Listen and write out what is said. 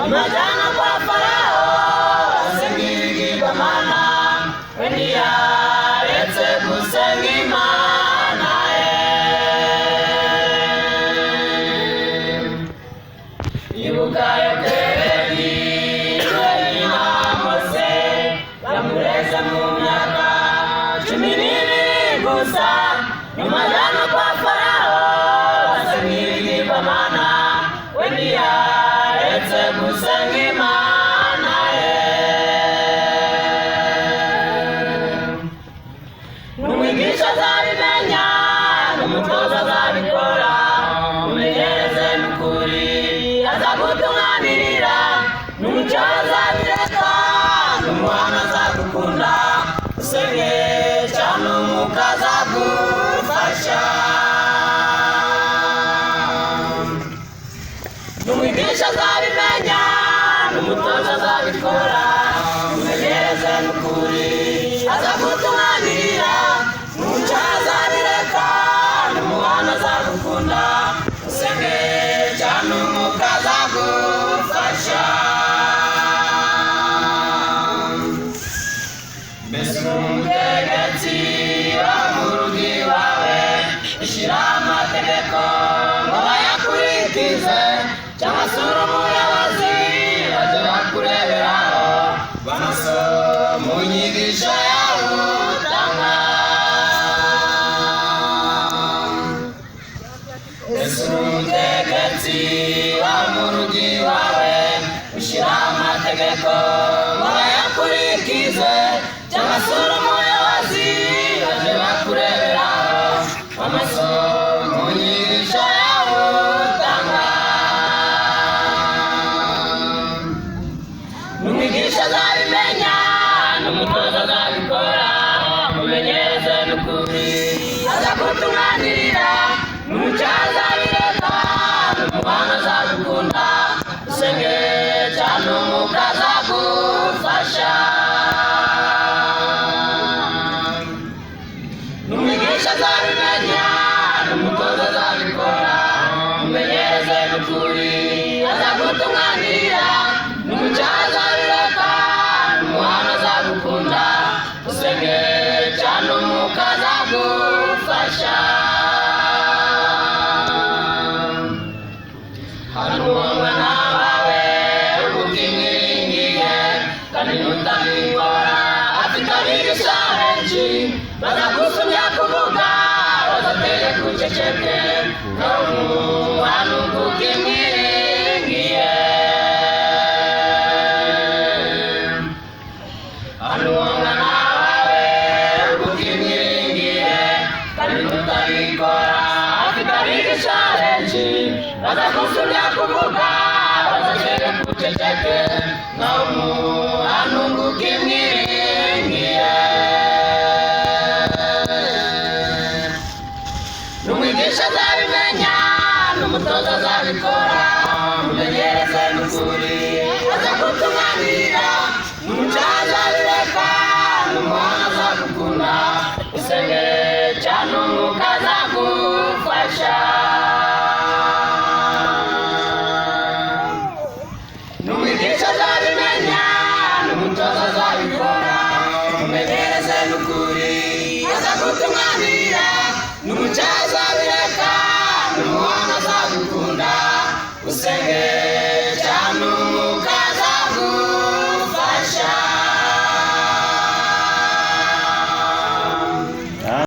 amajana kwa Farao asengigibamana wendiya retse gusenga Imana ibuka Yokebedi na Mose bamureze mu myaka 12 gusa amajana kwa Farao asengigibamana wendiya retse gusenga Imana n'umwigisha azabimenya n'umutoza azabikora umenyereze n'ukuri azagutunganirira n'umuco azabireka n'umuhana azagukunda usenge cyane umwuka azagufasha n'umwigisha azabimenya n'umutoza azabikora umenyereze n'ukuri azagutunganirira n'umuco azabireka n'umuhana azagukunda usenge cyane umwuka azagufasha mbese umutegetsi wo mu rugo iwawe ushyira amategeko ngo bayakurikize cyangwa se uri umuyobozi bajye bakureberaho banasoma mu nyigisho yawe utanga mbese umutegetsi wo mu rugo iwawe ushyira amategeko ngo bayakurikize cyangwa se uri umuyobozi bajye bakureberaho banasoma mu nyigisho yawe utanga n'umwigisha azabimenya n'umutoza azabikora umenyereze n'ukuri azagutunganirira n'umuco azabireka n'umuhana azagukunda usenge cyane umwuka azagufasha n'umwigisha azabimenya n'umutoza azabikora umenyereze n'ukuri azagutunganirira n'umuco azabireka n'umuhana azagukunda usenge cyane umwuka azagufasha hano wowe nabawe ubukimwiringiye kandi nutabikora afite abigisha benshi bazagusumya kuvuga bazateye kuceceke no hano ubukimwiringiye hano wowe nabawe ubukimwiringiye kandi nutabikora afite abigisha benshi bazagusumya kuvuga bazateye kuceceke no hano ubukimwiringiye n'umwigisha azabimenya n'umutoza azabikora umenyereze n'ukuri azagutunganirira n'umuco azabireka n'umuhana azagukunda usenge cyane umwuka azagufasha n'umwigisha azabimenya n'umutoza azabikora umenyereze n'ukuri azagutunganirira n'umuco azabireka n'umuhana azagukunda usenge